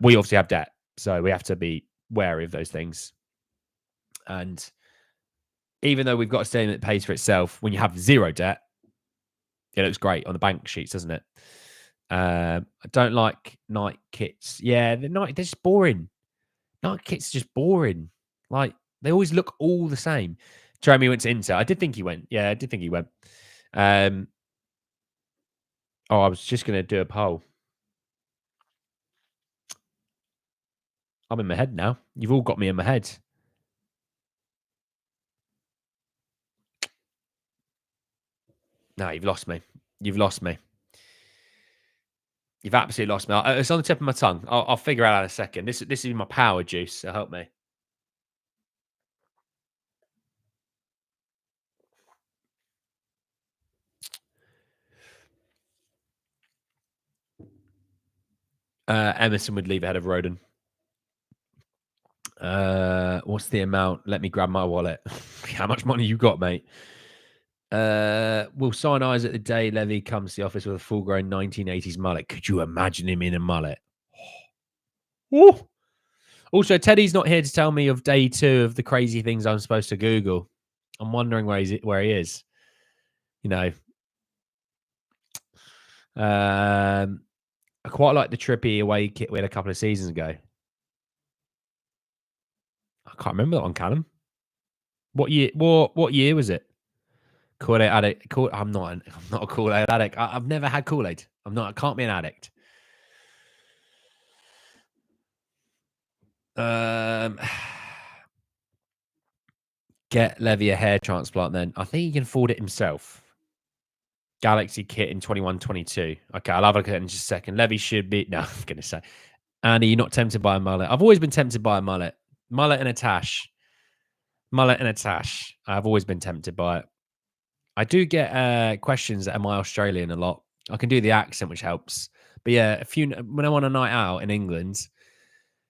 We obviously have debt, so we have to be wary of those things. And even though we've got a statement that pays for itself, when you have zero debt, it looks great on the bank sheets, doesn't it? I don't like night kits. Yeah, they're just boring. Night kits are just boring. Like, they always look all the same. Jeremy went to Inter. I did think he went. Yeah, I did think he went. I was just going to do a poll. I'm in my head now. You've all got me in my head. No, you've lost me. You've absolutely lost me. It's on the tip of my tongue. I'll figure it out in a second. This is my power juice, so help me. Emerson would leave ahead of Rodon. What's the amount? Let me grab my wallet. How much money you got, mate? We'll sign eyes at the day Levy comes to the office with a full-grown 1980s mullet. Could you imagine him in a mullet? Ooh. Also, Teddy's not here to tell me of day 2 of the crazy things I'm supposed to Google. I'm wondering where he is. I quite like the Trippy away kit we had a couple of seasons ago. I can't remember that one, Callum. What year? What year was it? Kool-Aid addict. I'm not a Kool-Aid addict. I've never had Kool-Aid. I can't be an addict. Um, get Levy a hair transplant then. I think he can afford it himself. Galaxy kit in 21-22. Okay, I'll have a look at it in just a second. Levy should be... No, I'm going to say. Andy, you're not tempted by a mullet. I've always been tempted by a mullet. Mullet and a tash. Mullet and a tash. I've always been tempted by it. I do get questions, am I Australian, a lot. I can do the accent, which helps. But yeah, when I'm on a night out in England,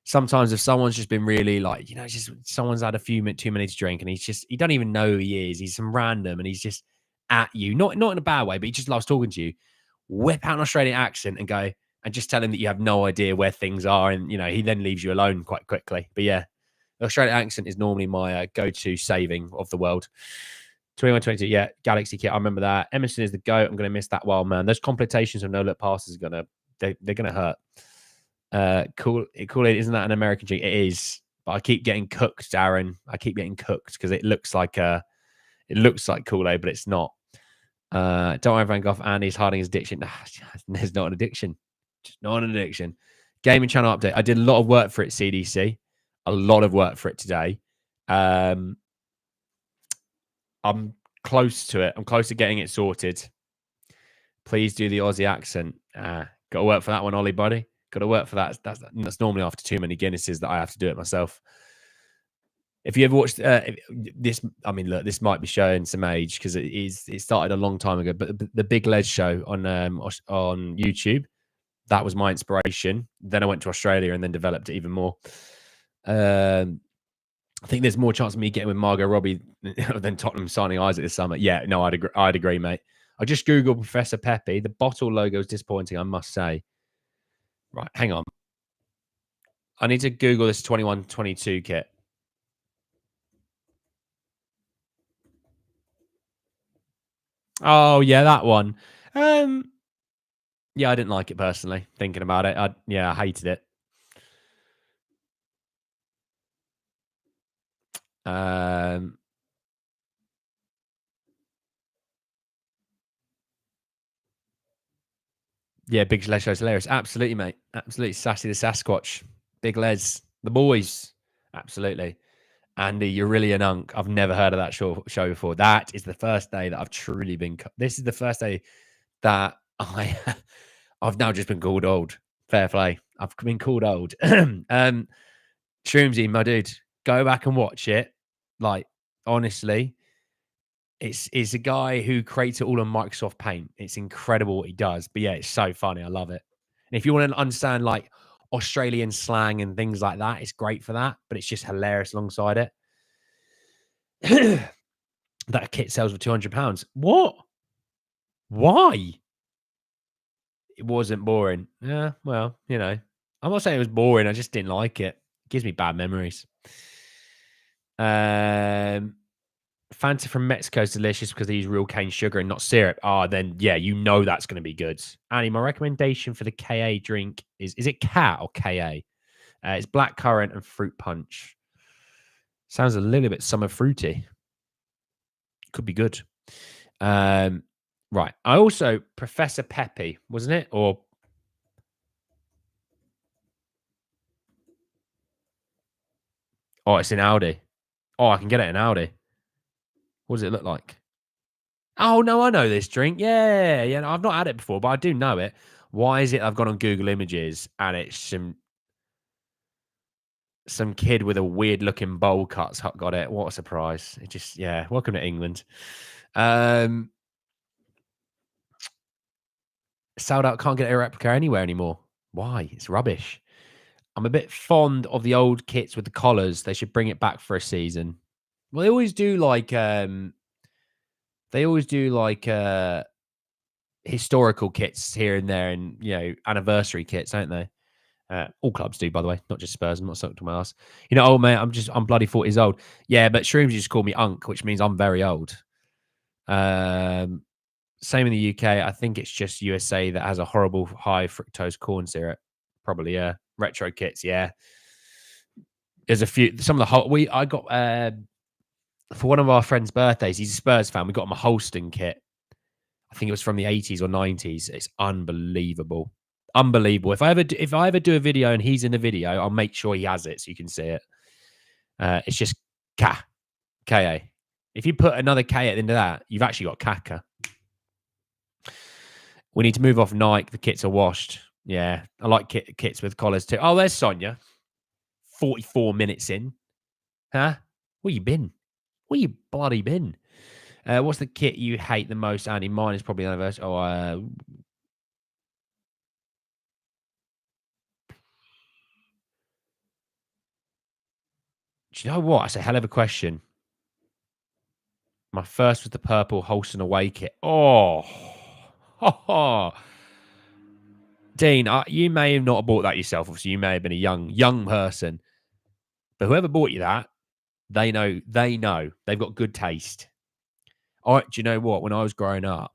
sometimes if someone's just been really like, just someone's had a few too many to drink and he don't even know who he is. He's some random and he's just at you, not in a bad way, but he just loves talking to you. Whip out an Australian accent and go and just tell him that you have no idea where things are. And, he then leaves you alone quite quickly. But yeah, the Australian accent is normally my go-to saving of the world. 21-22, yeah, Galaxy kit. I remember that. Emerson is the GOAT. I'm going to miss that wild man. Those completions of no-look passes they're going to hurt. Cool. Isn't that an American drink? It is. But I keep getting cooked, Aaron. I keep getting cooked because it looks like Kool-Aid, but it's not. Don't worry, Van Gogh. Andy's hiding his addiction. There's not an addiction. Just not an addiction. Gaming channel update. I did a lot of work for it, CDC. A lot of work for it today. I'm close to it. I'm close to getting it sorted. Please do the Aussie accent. Got to work for that one, Ollie, buddy. Got to work for that. That's normally after too many Guinnesses that I have to do it myself. If you ever watched this, I mean, look, this might be showing some age because it started a long time ago. But the Big Les show on YouTube, that was my inspiration. Then I went to Australia and then developed it even more. I think there's more chance of me getting with Margot Robbie than Tottenham signing Isaac this summer. Yeah, no, I'd agree, mate. I just Googled Professor Pepe. The bottle logo is disappointing, I must say. Right, hang on. I need to Google this 21-22 kit. Oh, yeah, that one. Yeah, I didn't like it personally, thinking about it. I hated it. Yeah, Big Les show's hilarious. Absolutely, mate. Absolutely. Sassy the Sasquatch. Big Les. The boys. Absolutely. Andy, you're really an unk. I've never heard of that show before. That is the first day that I've truly been... This is the first day that I've now just been called old. Fair play. I've been called old. Shroomsy, my dude, go back and watch it. Like, honestly, it's a guy who creates it all on Microsoft Paint. It's incredible what he does. But yeah, it's so funny. I love it. And if you want to understand like Australian slang and things like that, it's great for that. But it's just hilarious alongside it. That kit sells for £200. What? Why? It wasn't boring. Yeah, well, I'm not saying it was boring. I just didn't like it. It gives me bad memories. Fanta from Mexico is delicious because they use real cane sugar and not syrup. Then yeah, that's going to be good. Annie, my recommendation for the KA drink is it Cat or KA? It's black currant and fruit punch. Sounds a little bit summer fruity. Could be good. Right. I also Professor Pepe, wasn't it? Or it's in Aldi. Oh, I can get it in Aldi. What does it look like? Oh no, I know this drink. Yeah. No, I've not had it before, but I do know it. Why is it I've gone on Google Images and it's some kid with a weird looking bowl cut got it? What a surprise. It just, welcome to England. Sold out, can't get a replica anywhere anymore. Why? It's rubbish. I'm a bit fond of the old kits with the collars. They should bring it back for a season. Well, they always do historical kits here and there and, anniversary kits, don't they? All clubs do, by the way, not just Spurs. I'm not sucked to my ass. Oh, mate, I'm bloody 40 years old. Yeah, but Shrooms just call me Unk, which means I'm very old. Same in the UK. I think it's just USA that has a horrible high fructose corn syrup. Probably, yeah. Retro kits, yeah. There's a few. Some of the I got for one of our friends' birthdays. He's a Spurs fan. We got him a Holston kit. I think it was from the 80s or 90s. It's unbelievable, Unbelievable. If I ever do a video and he's in the video, I'll make sure he has it so you can see it. It's just K-A. If you put another K at the end of that, you've actually got Kaka. We need to move off Nike. The kits are washed. Yeah, I like kits with collars too. Oh, there's Sonia. 44 minutes in. Huh? Where you been? Where you bloody been? What's the kit you hate the most, Andy? Mine is probably anniversary. Oh, do you know what? That's a hell of a question. My first was the purple Holston away kit. Oh. Dean, you may have not bought that yourself. Obviously, you may have been a young person. But whoever bought you that, they know. They've got good taste. Do you know what? When I was growing up,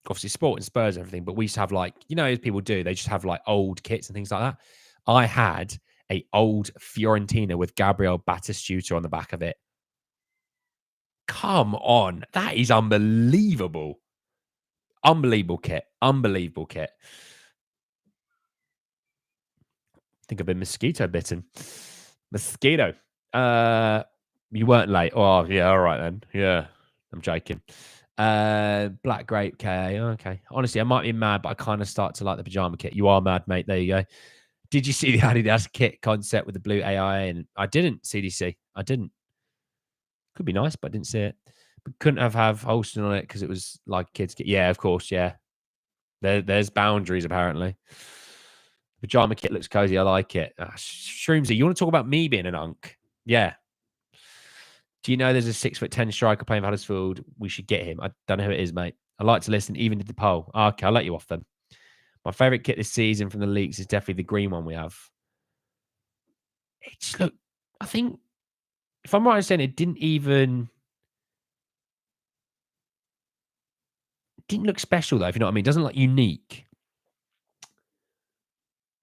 obviously sport and Spurs and everything, but we used to have as people do, they just have old kits and things like that. I had a old Fiorentina with Gabriel Batistuta on the back of it. Come on. That is unbelievable. Unbelievable kit. Unbelievable kit. I think I've been mosquito bitten. Mosquito. You weren't late. Oh, yeah. All right, then. Yeah. I'm joking. Black Grape K. Okay. Honestly, I might be mad, but I kind of start to like the pajama kit. You are mad, mate. There you go. Did you see the Adidas kit concept with the blue AI? And I didn't, CDC. I didn't. Could be nice, but I didn't see it. But couldn't have Holston on it because it was like kids kit. Yeah, of course. Yeah. There's boundaries, apparently. Pajama kit looks cozy. I like it. Shroomsy, you want to talk about me being an unk? Yeah. Do you know there's a 6'10" striker playing for Huddersfield? We should get him. I don't know who it is, mate. I like to listen, even to the poll. Okay, I'll let you off then. My favourite kit this season from the leaks is definitely the green one we have. I think, if I'm right in saying it didn't look special though, if you know what I mean. It doesn't look unique.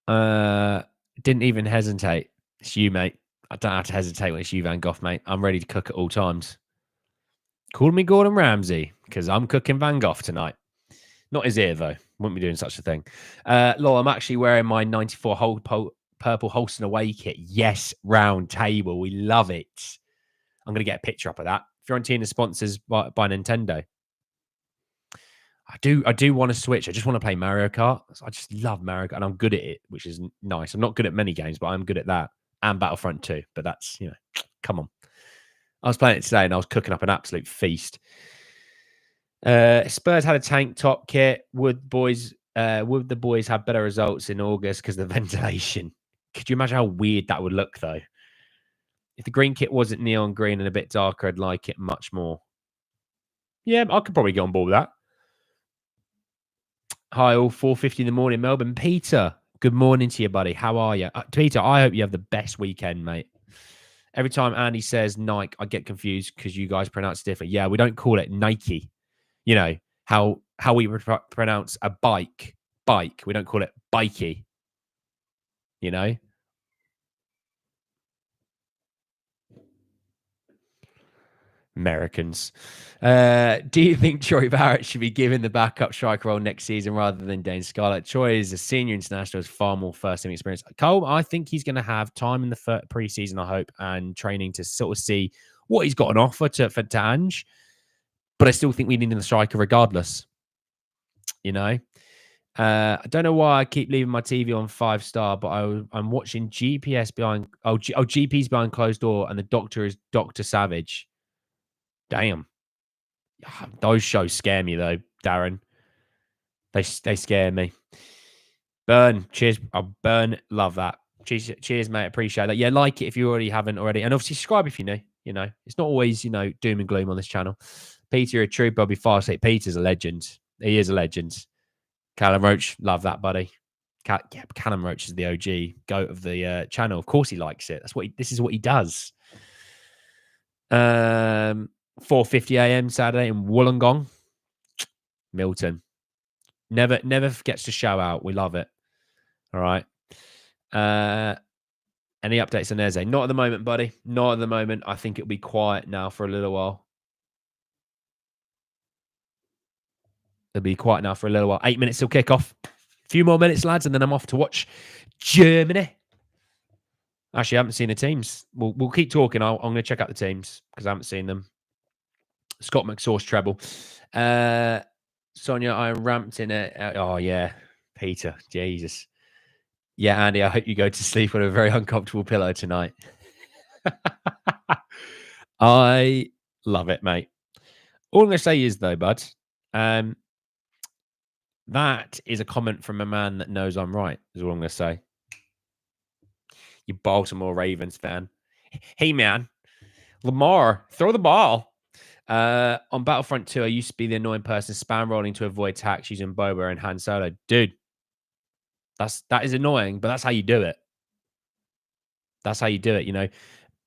Didn't even hesitate. It's you, mate. I don't have to hesitate when it's you, Van Gogh, mate. I'm ready to cook at all times. Call me Gordon Ramsay because I'm cooking Van Gogh tonight. Not his ear, though. Wouldn't be doing such a thing. Lol, I'm actually wearing my 94 purple Holston away kit. Yes, round table. We love it. I'm going to get a picture up of that. Fiorentina sponsors by Nintendo. I do want to switch. I just want to play Mario Kart. I just love Mario Kart, and I'm good at it, which is nice. I'm not good at many games, but I'm good at that. And Battlefront 2. But that's, come on. I was playing it today, and I was cooking up an absolute feast. Spurs had a tank top kit. Would the boys have better results in August because of the ventilation? Could you imagine how weird that would look, though? If the green kit wasn't neon green and a bit darker, I'd like it much more. Yeah, I could probably get on board with that. Hi, all. 4:50 in the morning, Melbourne. Peter, good morning to you, buddy. How are you? Peter, I hope you have the best weekend, mate. Every time Andy says Nike, I get confused because you guys pronounce it different. Yeah, we don't call it Nike. You know, how we pronounce a bike. We don't call it bikey. You know? Americans. Do you think Troy Barrett should be given the backup striker role next season rather than Dane Scarlett? Troy is a senior international, has far more first-team experience. Cole, I think he's going to have time in the pre-season, I hope, and training to sort of see what he's got on offer for Ange. But I still think we need the striker regardless. You know? I don't know why I keep leaving my TV on 5-star, but I'm watching GP's behind closed door, and the doctor is Dr. Savage. Damn. Those shows scare me though, Darren. They scare me. Burn. Cheers. Burn. Love that. Cheers, mate. Appreciate that. Yeah, like it if you already haven't already. And obviously subscribe if you know. It's not always, doom and gloom on this channel. Peter, you're a trooper. I'll be fast. Peter's a legend. He is a legend. Callum Roach. Love that, buddy. Callum Roach is the OG goat of the channel. Of course he likes it. This is what he does. 4:50 a.m. Saturday in Wollongong. Milton. Never gets to show out. We love it. All right. Any updates on Eze? Not at the moment, buddy. Not at the moment. I think it'll be quiet now for a little while. It'll be quiet now for a little while. 8 minutes till kickoff. few more minutes, lads, and then I'm off to watch Germany. Actually, I haven't seen the teams. We'll keep talking. I'm going to check out the teams because I haven't seen them. Scott McSauce treble. Sonia, I ramped in it. Oh, yeah. Peter, Jesus. Yeah, Andy, I hope you go to sleep on a very uncomfortable pillow tonight. I love it, mate. All I'm going to say is, though, bud, that is a comment from a man that knows I'm right, is all I'm going to say. You Baltimore Ravens fan. Hey, man. Lamar, throw the ball. On Battlefront 2, I used to be the annoying person spam rolling to avoid tax using Boba and Han Solo. Dude, that is annoying, but that's how you do it. That's how you do it, you know.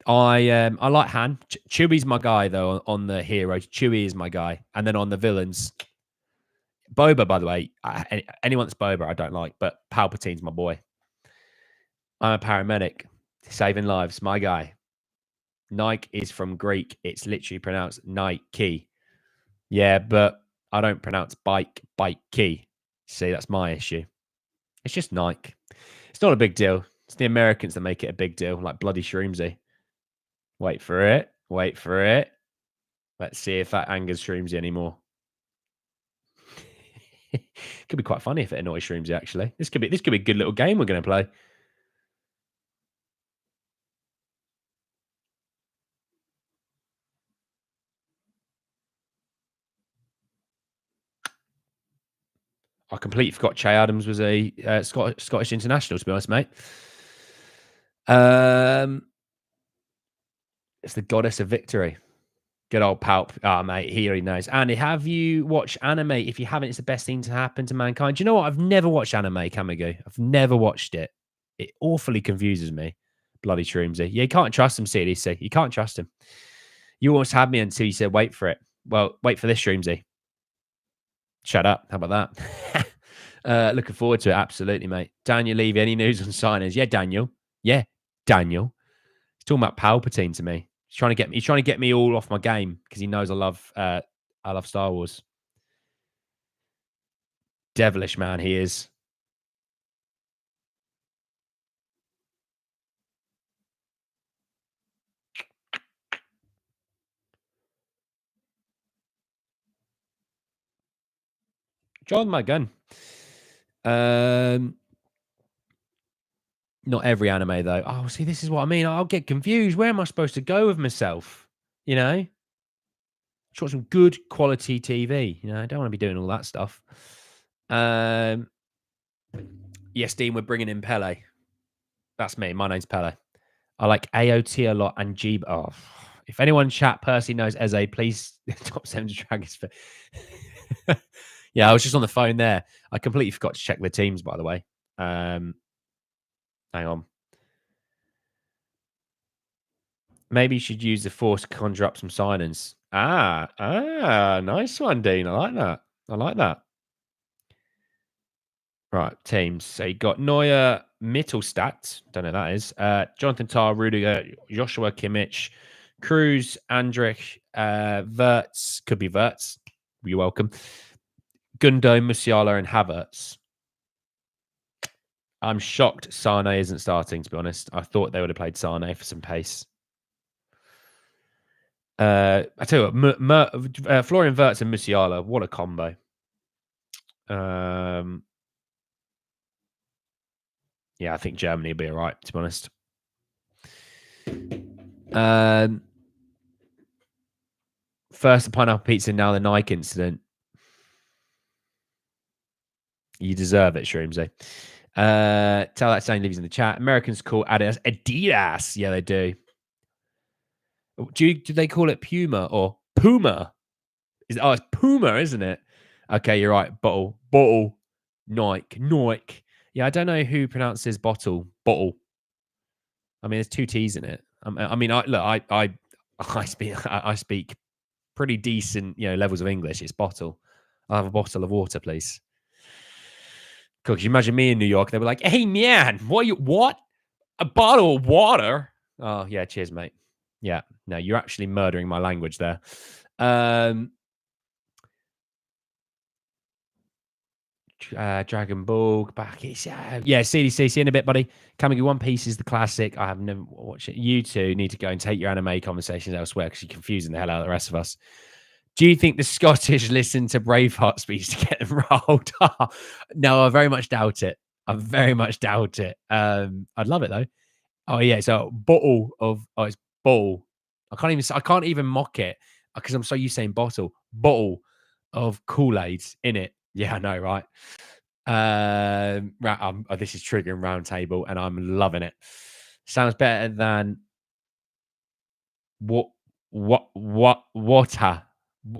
I like Han. Chewie's my guy, though, on the heroes. Chewie is my guy. And then on the villains, Boba, by the way, anyone that's Boba, I don't like, but Palpatine's my boy. I'm a paramedic, saving lives, my guy. Nike is from Greek. It's literally pronounced Nike. Yeah, but I don't pronounce bike-key. See, that's my issue. It's just Nike. It's not a big deal. It's the Americans that make it a big deal, like bloody Shroomsy. Wait for it. Wait for it. Let's see if that angers Shroomsy anymore. Could be quite funny if it annoys Shroomsy, actually. This could be a good little game we're going to play. I completely forgot Che Adams was a Scottish international, to be honest, mate. It's the goddess of victory. Good old Palp. Oh, mate, he already knows. Andy, have you watched anime? If you haven't, it's the best thing to happen to mankind. Do you know what? I've never watched anime, Kamigo. I've never watched it. It awfully confuses me. Bloody Shroomsy. Yeah, you can't trust him, CDC. You can't trust him. You almost had me until you said, wait for it. Well, wait for this, Shroomsy. Shut up. How about that? Looking forward to it. Absolutely, mate. Daniel Levy, any news on signings? Yeah, Daniel. Yeah, Daniel. He's talking about Palpatine to me. He's trying to get me all off my game because he knows I love Star Wars. Devilish man he is. John, my gun. Not every anime though. Oh, see, this is what I mean. I'll get confused. Where am I supposed to go with myself? You know, watch some good quality TV. You know, I don't want to be doing all that stuff. Yes, Dean, we're bringing in Pele. That's me. My name's Pele. I like AOT a lot and Jeeb. Oh, if anyone chat personally knows Eze, please top 7 to Dragons. Yeah, I was just on the phone there. I completely forgot to check the teams, by the way. Hang on. Maybe you should use the Force to conjure up some signings. Nice one, Dean. I like that. Right, teams. So you got Neuer, Mittelstadt. Don't know who that is. Jonathan Tah, Rudiger, Joshua Kimmich, Cruz, Andrich, Wirtz. Could be Wirtz. You're welcome. Gundo, Musiala, and Havertz. I'm shocked Sane isn't starting, to be honest. I thought they would have played Sane for some pace. I tell you what, Florian Wirtz and Musiala, what a combo. Yeah, I think Germany will be all right, to be honest. First the pineapple pizza, now the Nike incident. You deserve it, Shroomsy. Tell that saying leaves in the chat. Americans call Adidas. Yeah, they do. Do they call it Puma or Puma? It's Puma, isn't it? Okay, you're right. Bottle, Nike. Yeah, I don't know who pronounces bottle. I mean, there's 2 T's in it. I speak pretty decent, levels of English. It's bottle. I'll have a bottle of water, please. Could you imagine me in New York? They were like, "Hey, man, what? A bottle of water?" Oh, yeah. Cheers, mate. Yeah. No, you're actually murdering my language there. Dragon Ball back. Yeah, CDC. See you in a bit, buddy. Coming One Piece is the classic. I have never watched it. You two need to go and take your anime conversations elsewhere because you're confusing the hell out of the rest of us. Do you think the Scottish listen to Braveheart speech to get them rolled? No, I very much doubt it. I very much doubt it. I'd love it though. Oh yeah, so bottle of it's bottle. I can't even mock it because I'm so used to saying bottle of Kool-Aid in it. Yeah, I know, right? This is triggering round table, and I'm loving it. Sounds better than what water.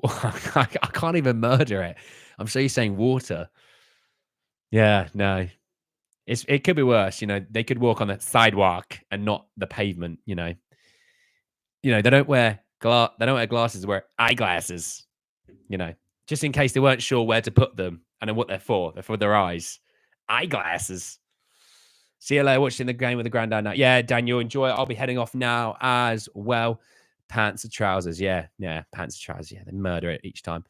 I can't even murder it. I'm so used to saying water. Yeah, no. It could be worse, you know. They could walk on the sidewalk and not the pavement, you know. They don't wear glasses, they wear eyeglasses, you know, just in case they weren't sure where to put them and what they're for. They're for their eyes. Eyeglasses. See you later, watching the game with the granddad now. Yeah, Daniel, enjoy it. I'll be heading off now as well. Pants and trousers. Yeah, pants and trousers. Yeah, they murder it each time.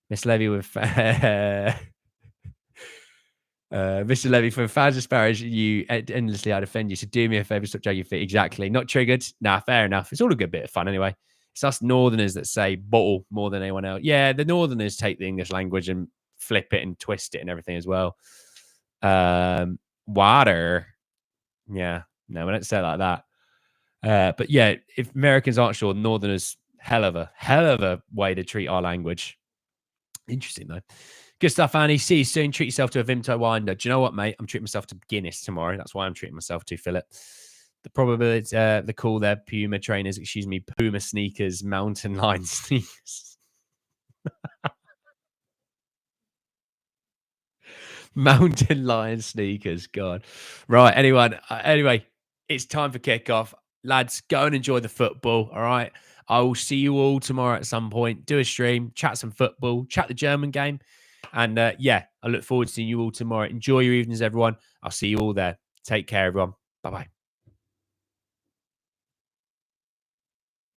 Miss Levy with Mr. Levy, for fans of Sparrows, you endlessly, I'd offend you. So do me a favor, stop dragging your feet. Exactly. Not triggered. Nah, fair enough. It's all a good bit of fun anyway. It's us Northerners that say bottle more than anyone else. Yeah, the Northerners take the English language and flip it and twist it and everything as well. Water. Yeah. No, we don't say it like that. But yeah, if Americans aren't sure, Northerners, hell of a way to treat our language. Interesting though. Good stuff, Annie. See you soon. Treat yourself to a Vimto Winder. Do you know what, mate? I'm treating myself to Guinness tomorrow. That's why I'm treating myself to, Philip. The probability, the call there, Puma trainers, Puma sneakers, mountain lion sneakers. Mountain lion sneakers. God. Right. Anyway, it's time for kickoff. Lads, go and enjoy the football. All right. I will see you all tomorrow at some point. Do a stream, chat some football, chat the German game. And I look forward to seeing you all tomorrow. Enjoy your evenings, everyone. I'll see you all there. Take care, everyone. Bye-bye.